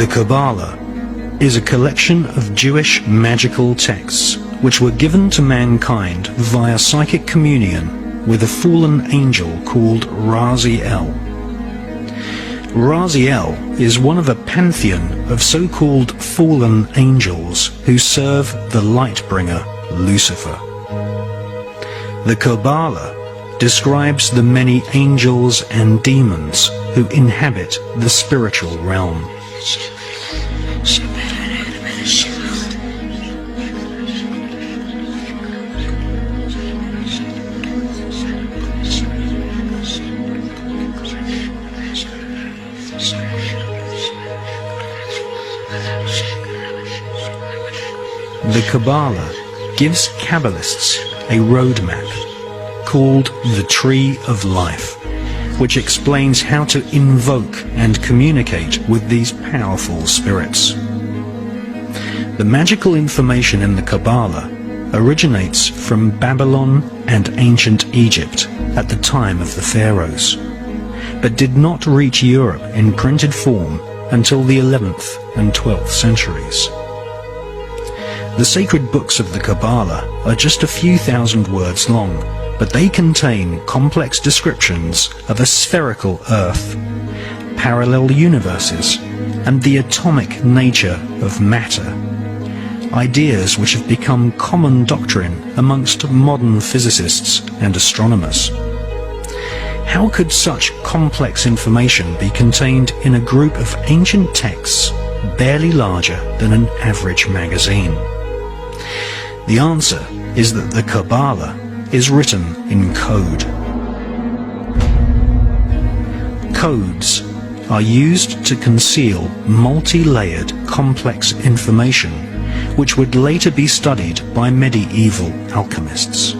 The Cabala is a collection of Jewish magical texts which were given to mankind via psychic communion with a fallen angel called Raziel. Raziel is one of a pantheon of so-called fallen angels who serve the light bringer Lucifer. The Cabala describes the many angels and demons who inhabit the spiritual realm. The Cabala gives Kabbalists a roadmap called the Tree of Life, which explains how to invoke and communicate with these powerful spirits. The magical information in the Cabala originates from Babylon and ancient Egypt at the time of the pharaohs, but did not reach Europe in printed form until the 11th and 12th centuries. The sacred books of the Cabala are just a few thousand words long, but they contain complex descriptions of a spherical Earth, parallel universes, and the atomic nature of matter, ideas which have become common doctrine amongst modern physicists and astronomers. How could such complex information be contained in a group of ancient texts barely larger than an average magazine? The answer is that the Cabala is written in code. Codes are used to conceal multi-layered complex information which would later be studied by medieval alchemists.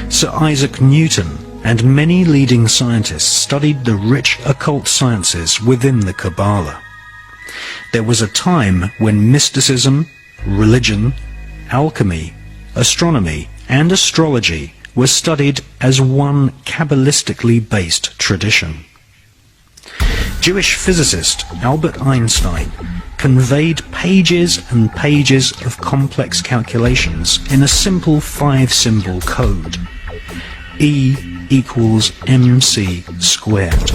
Sir Isaac Newton and many leading scientists studied the rich occult sciences within the Cabala. There was a time when mysticism, religion, alchemy, astronomy, and astrology were studied as one Kabbalistically based tradition. Jewish physicist Albert Einstein conveyed pages and pages of complex calculations in a simple 5-symbol code. E equals mc squared.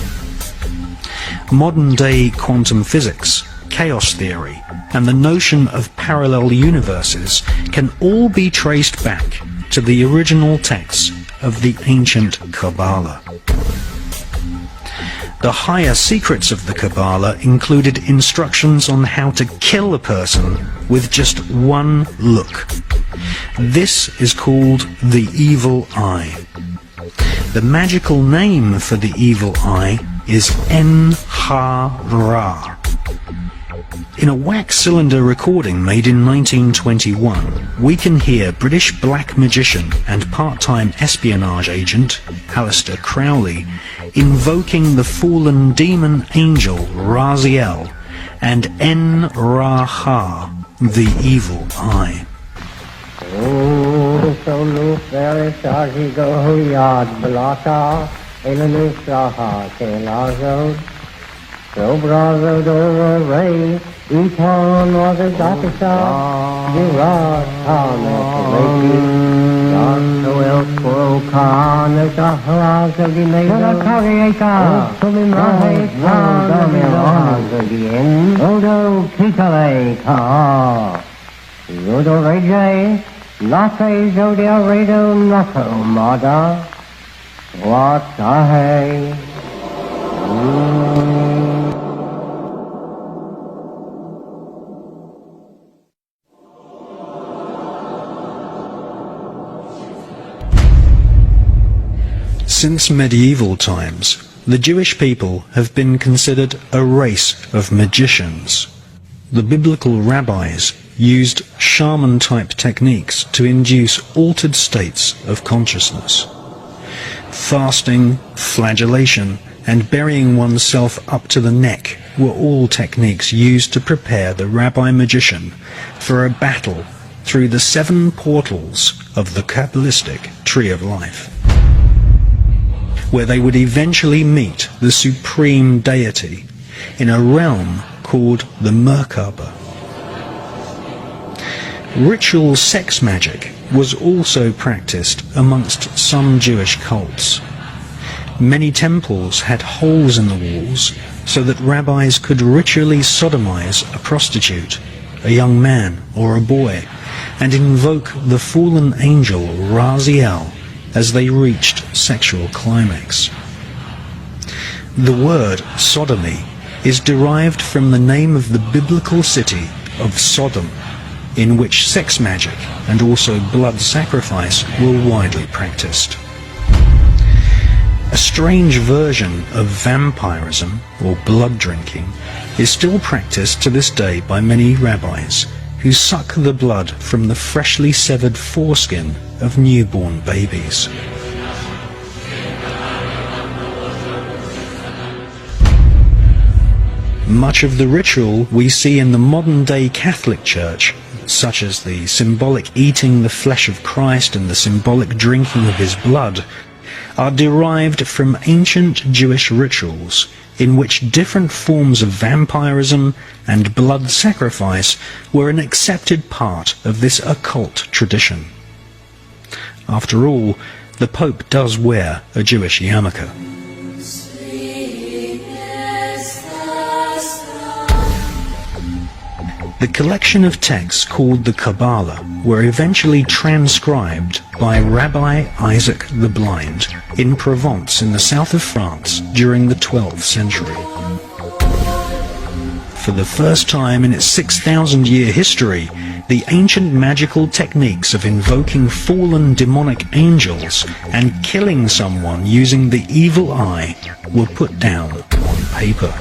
Modern-day quantum physics, chaos theory, and the notion of parallel universes can all be traced back to the original texts of the ancient Cabala. The higher secrets of the Cabala included instructions on how to kill a person with just one look. This is called the evil eye. The magical name for the evil eye is En-ha-Ra. In a wax cylinder recording made in 1921, we can hear British black magician and part-time espionage agent Aleister Crowley invoking the fallen demon angel Raziel and En-Ra-Ha, the evil eye. Since medieval times, the Jewish people have been considered a race of magicians. The biblical rabbis used shaman-type techniques to induce altered states of consciousness. Fasting, flagellation, and burying oneself up to the neck were all techniques used to prepare the rabbi magician for a battle through the 7 portals of the Kabbalistic Tree of Life, where they would eventually meet the supreme deity in a realm called the Merkaba. Ritual sex magic was also practiced amongst some Jewish cults. Many temples had holes in the walls so that rabbis could ritually sodomize a prostitute, a young man or a boy, and invoke the fallen angel Raziel as they reached sexual climax. The word sodomy is derived from the name of the biblical city of Sodom, in which sex magic and also blood sacrifice were widely practiced. A strange version of vampirism, or blood drinking, is still practiced to this day by many rabbis, who suck the blood from the freshly severed foreskin of newborn babies. Much of the ritual we see in the modern-day Catholic Church, such as the symbolic eating the flesh of Christ and the symbolic drinking of his blood, are derived from ancient Jewish rituals in which different forms of vampirism and blood sacrifice were an accepted part of this occult tradition. After all, the Pope does wear a Jewish yarmulke. The collection of texts called the Cabala were eventually transcribed by Rabbi Isaac the Blind in Provence in the south of France during the 12th century. For the first time in its 6,000-year history, the ancient magical techniques of invoking fallen demonic angels and killing someone using the evil eye were put down on paper.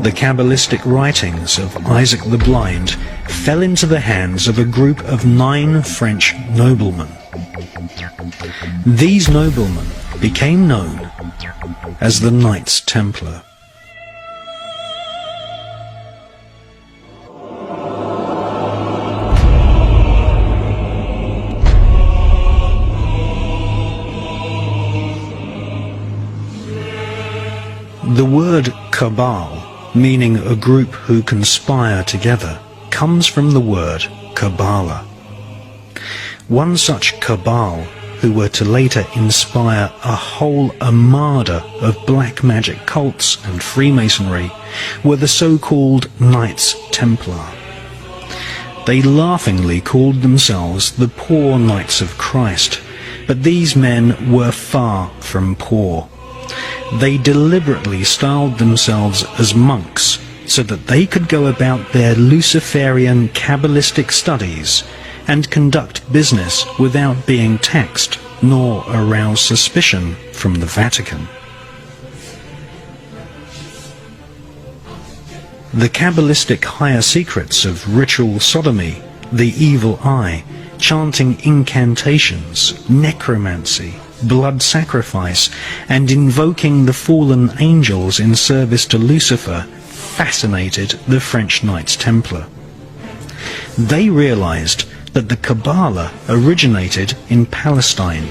The Kabbalistic writings of Isaac the Blind fell into the hands of a group of 9 French noblemen. These noblemen became known as the Knights Templar. The word Cabal, meaning a group who conspire together, comes from the word Cabala. One such cabal, who were to later inspire a whole armada of black magic cults and Freemasonry, were the so-called Knights Templar. They laughingly called themselves the Poor Knights of Christ, but these men were far from poor. They deliberately styled themselves as monks so that they could go about their Luciferian Kabbalistic studies and conduct business without being taxed nor arouse suspicion from the Vatican. The Kabbalistic higher secrets of ritual sodomy, the evil eye, chanting incantations, necromancy, blood sacrifice, and invoking the fallen angels in service to Lucifer fascinated the French Knights Templar. They realized that the Cabala originated in Palestine,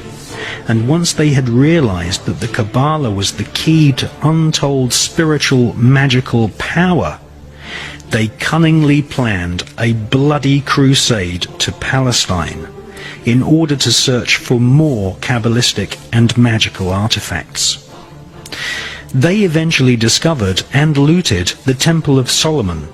and once they had realized that the Cabala was the key to untold spiritual magical power, they cunningly planned a bloody crusade to Palestine in order to search for more Kabbalistic and magical artifacts. They eventually discovered and looted the Temple of Solomon.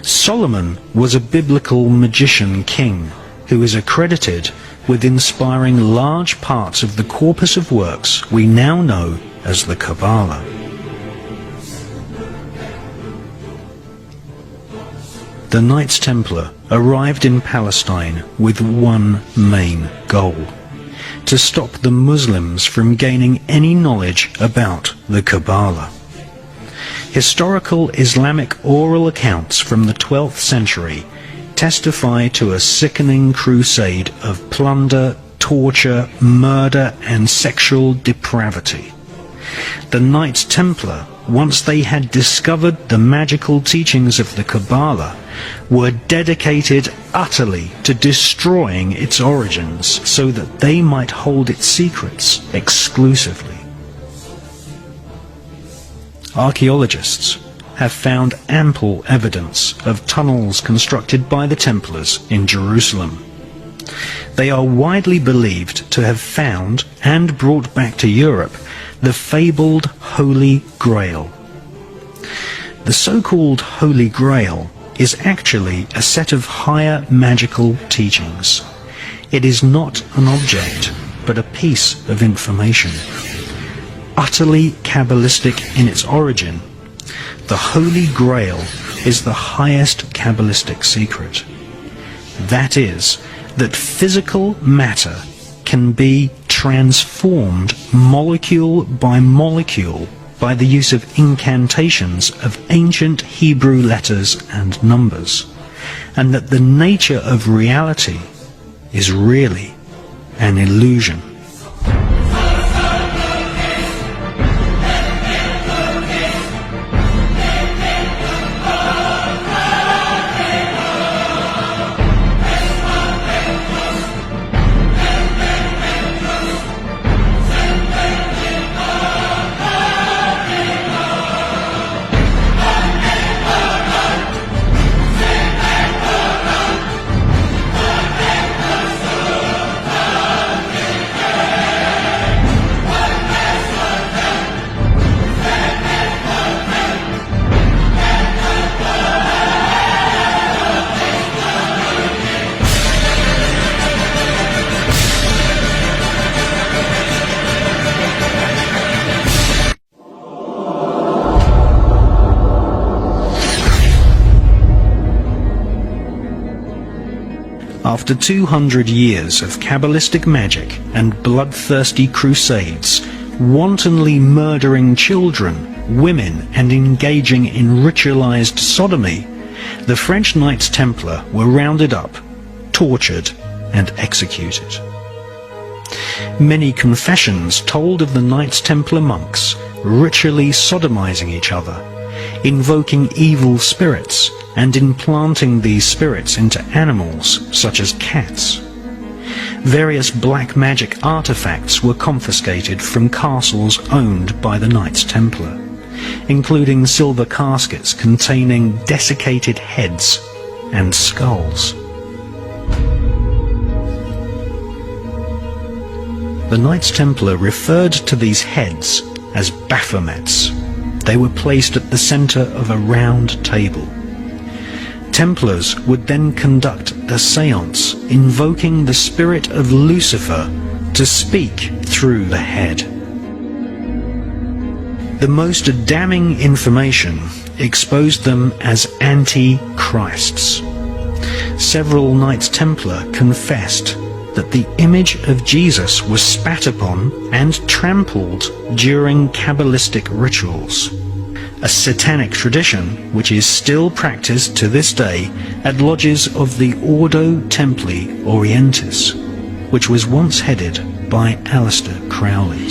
Solomon was a biblical magician king who is accredited with inspiring large parts of the corpus of works we now know as the Cabala. The Knights Templar arrived in Palestine with one main goal: to stop the Muslims from gaining any knowledge about the Cabala. Historical Islamic oral accounts from the 12th century testify to a sickening crusade of plunder, torture, murder, and sexual depravity. The Knights Templar, once they had discovered the magical teachings of the Cabala, were dedicated utterly to destroying its origins so that they might hold its secrets exclusively. archaeologists have found ample evidence of tunnels constructed by the Templars in Jerusalem. They are widely believed to have found and brought back to Europe the fabled Holy Grail. The so-called Holy Grail is actually a set of higher magical teachings. It is not an object, but a piece of information. Utterly Kabbalistic in its origin, the Holy Grail is the highest Kabbalistic secret. That is, that physical matter can be transformed molecule by molecule by the use of incantations of ancient Hebrew letters and numbers, and that the nature of reality is really an illusion. After 200 years of Kabbalistic magic and bloodthirsty crusades, wantonly murdering children, women, and engaging in ritualized sodomy, the French Knights Templar were rounded up, tortured, and executed. Many confessions told of the Knights Templar monks ritually sodomizing each other, invoking evil spirits, and implanting these spirits into animals such as cats. Various black magic artifacts were confiscated from castles owned by the Knights Templar, including silver caskets containing desiccated heads and skulls. The Knights Templar referred to these heads as Baphomets. They were placed at the center of a round table. Templars would then conduct a seance invoking the spirit of Lucifer to speak through the head. The most damning information exposed them as anti-Christs. Several Knights Templar confessed that the image of Jesus was spat upon and trampled during Kabbalistic rituals, a satanic tradition which is still practiced to this day at lodges of the Ordo Templi Orientis, which was once headed by Aleister Crowley.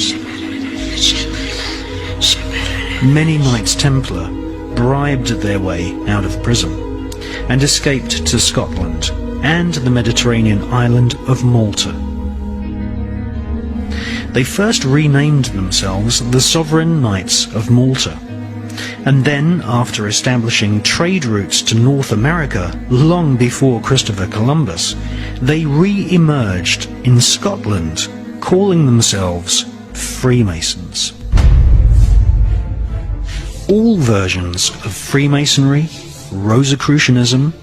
Many Knights Templar bribed their way out of prison and escaped to Scotland and the Mediterranean island of Malta. They first renamed themselves the Sovereign Knights of Malta, and then, after establishing trade routes to North America long before Christopher Columbus, they re-emerged in Scotland, calling themselves Freemasons. All versions of Freemasonry, Rosicrucianism,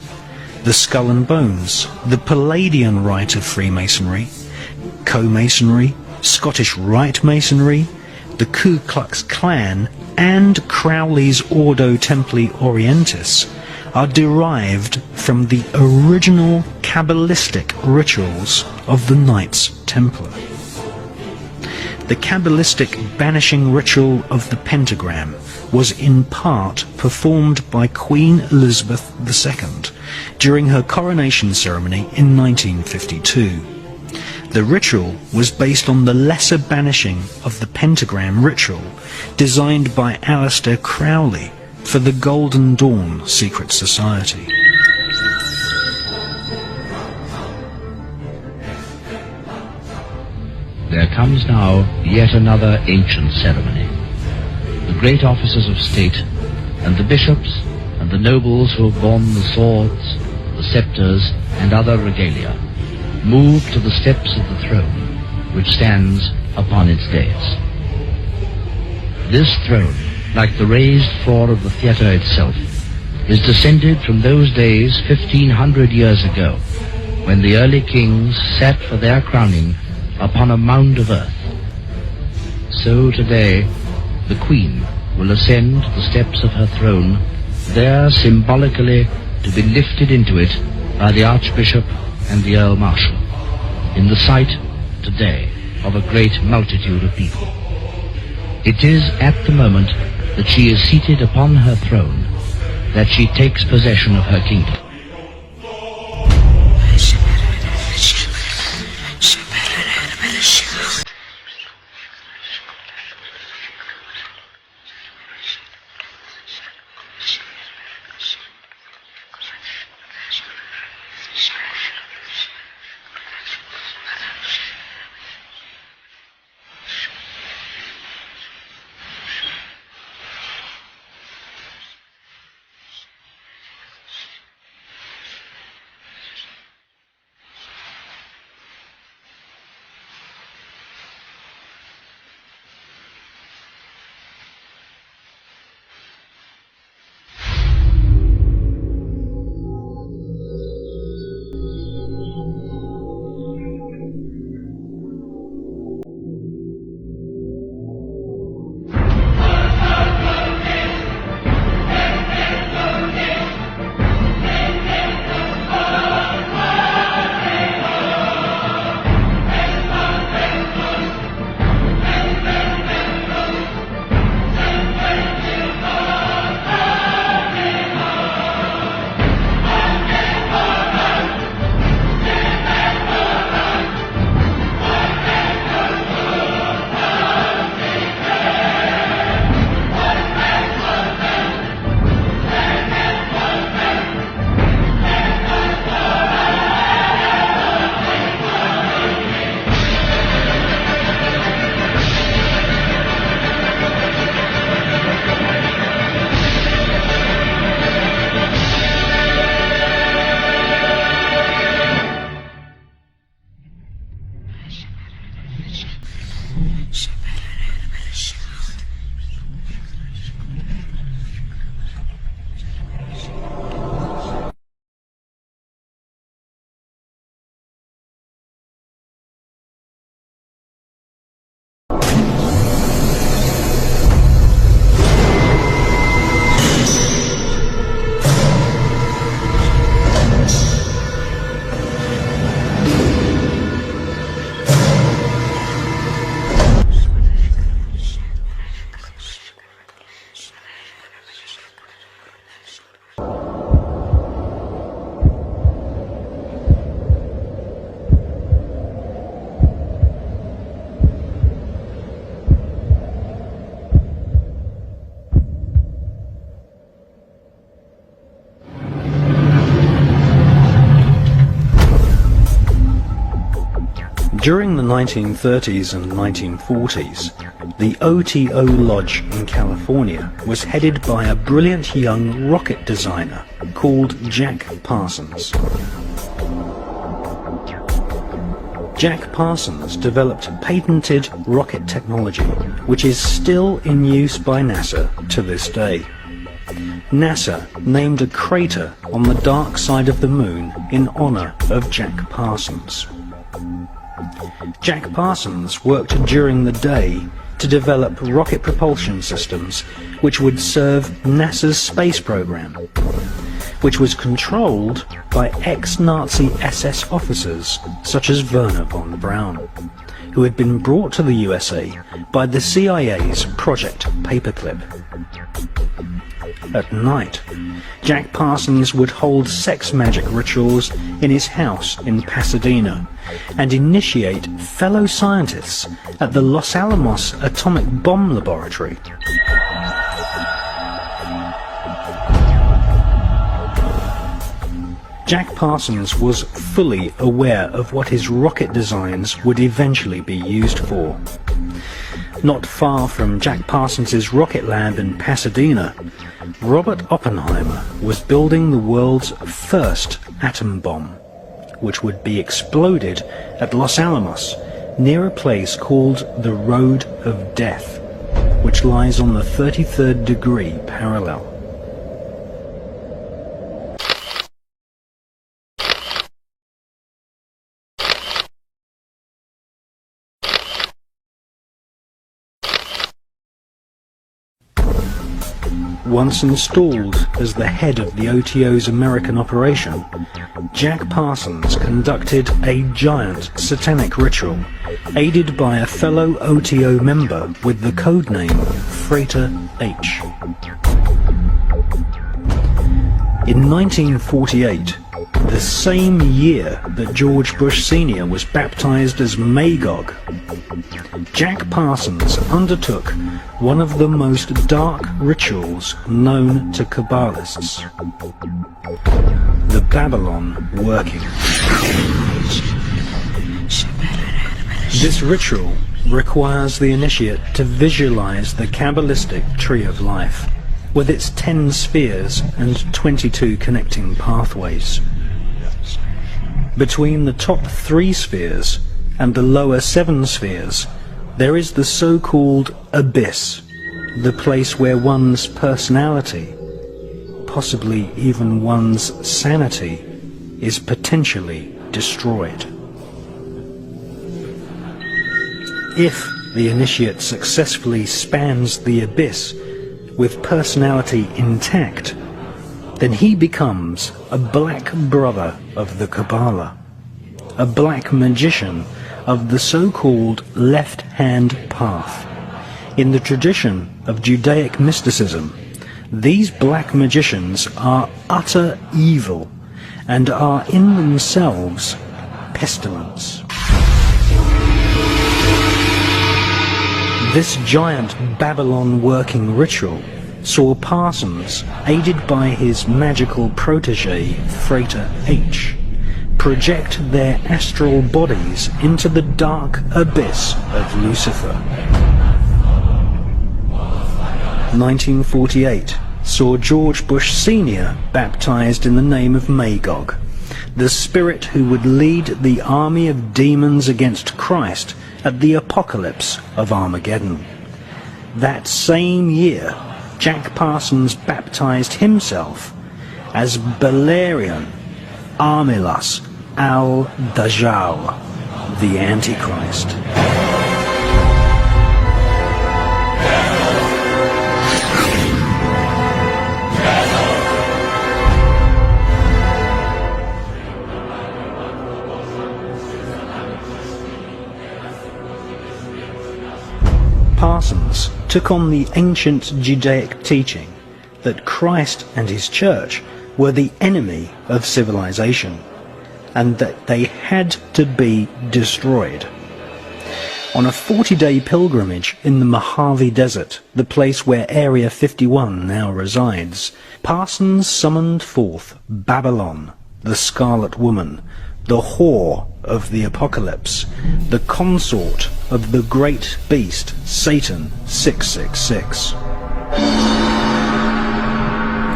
the Skull and Bones, the Palladian Rite of Freemasonry, Co-Masonry, Scottish Rite Masonry, the Ku Klux Klan, and Crowley's Ordo Templi Orientis are derived from the original Kabbalistic rituals of the Knights Templar. The Kabbalistic banishing ritual of the pentagram was in part performed by Queen Elizabeth II during her coronation ceremony in 1952. The ritual was based on the lesser banishing of the pentagram ritual designed by Aleister Crowley for the Golden Dawn secret society. There comes now yet another ancient ceremony. the great officers of state, and the bishops, and the nobles who have borne the swords, the scepters, and other regalia, moved to the steps of the throne, which stands upon its dais. This throne, like the raised floor of the theatre itself, is descended from those days 1500 years ago, when the early kings sat for their crowning upon a mound of earth. So today, the Queen will ascend the steps of her throne, there symbolically to be lifted into it by the Archbishop and the Earl Marshal, in the sight, today, of a great multitude of people. It is at the moment that she is seated upon her throne that she takes possession of her kingdom. During the 1930s and 1940s, the OTO Lodge in California was headed by a brilliant young rocket designer called Jack Parsons. Jack Parsons developed patented rocket technology which is still in use by NASA to this day. NASA named a crater on the dark side of the moon in honor of Jack Parsons. Jack Parsons worked during the day to develop rocket propulsion systems which would serve NASA's space program, which was controlled by ex-Nazi SS officers such as Werner von Braun, who had been brought to the USA by the CIA's Project Paperclip. At night, Jack Parsons would hold sex magic rituals in his house in Pasadena and initiate fellow scientists at the Los Alamos Atomic Bomb Laboratory. Jack Parsons was fully aware of what his rocket designs would eventually be used for. Not far from Jack Parsons' rocket lab in Pasadena, Robert Oppenheimer was building the world's first atom bomb, which would be exploded at Los Alamos, near a place called the Road of Death, which lies on the 33rd degree parallel. Once installed as the head of the OTO's American operation, Jack Parsons conducted a giant satanic ritual, aided by a fellow OTO member with the codename Freighter H. In 1948, the same year that George Bush Sr. was baptized as Magog, Jack Parsons undertook one of the most dark rituals known to Kabbalists, the Babylon working. This ritual requires the initiate to visualize the Kabbalistic tree of life, with its 10 spheres and 22 connecting pathways. Between the top 3 spheres and the lower 7 spheres, there is the so-called abyss, the place where one's personality, possibly even one's sanity, is potentially destroyed. If the initiate successfully spans the abyss with personality intact, then he becomes a black brother of the Cabala, a black magician of the so-called left-hand path. In the tradition of Judaic mysticism, these black magicians are utter evil and are in themselves pestilence. This giant Babylon working ritual saw Parsons, aided by his magical protege, Freighter H, project their astral bodies into the dark abyss of Lucifer. 1948 saw George Bush Sr. baptized in the name of Magog, the spirit who would lead the army of demons against Christ at the apocalypse of Armageddon. That same year, Jack Parsons baptized himself as Belerion Armilas al-Dajjal, the Antichrist. Parsons took on the ancient Judaic teaching that Christ and his church were the enemy of civilization, and that they had to be destroyed. On a 40-day pilgrimage in the Mojave Desert, the place where Area 51 now resides, Parsons summoned forth Babylon, the Scarlet Woman, the whore of the apocalypse, the consort of the great beast Satan 666.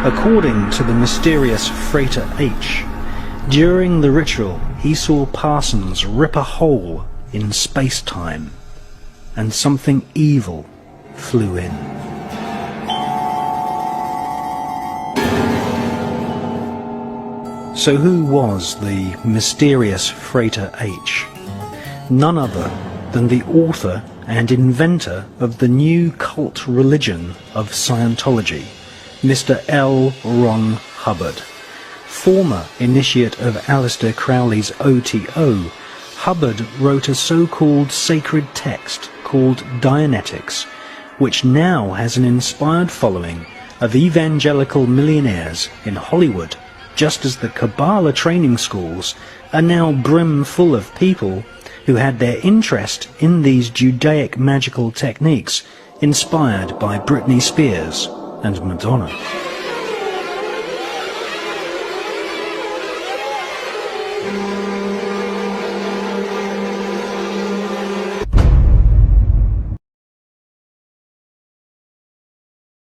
According to the mysterious Freighter H, during the ritual he saw Parsons rip a hole in space-time, and something evil flew in. So who was the mysterious Freighter H? None other than the author and inventor of the new cult religion of Scientology, Mr. L. Ron Hubbard. Former initiate of Aleister Crowley's OTO, Hubbard wrote a so-called sacred text called Dianetics, which now has an inspired following of evangelical millionaires in Hollywood, just as the Cabala training schools are now brim full of people who had their interest in these Judaic magical techniques inspired by Britney Spears and Madonna.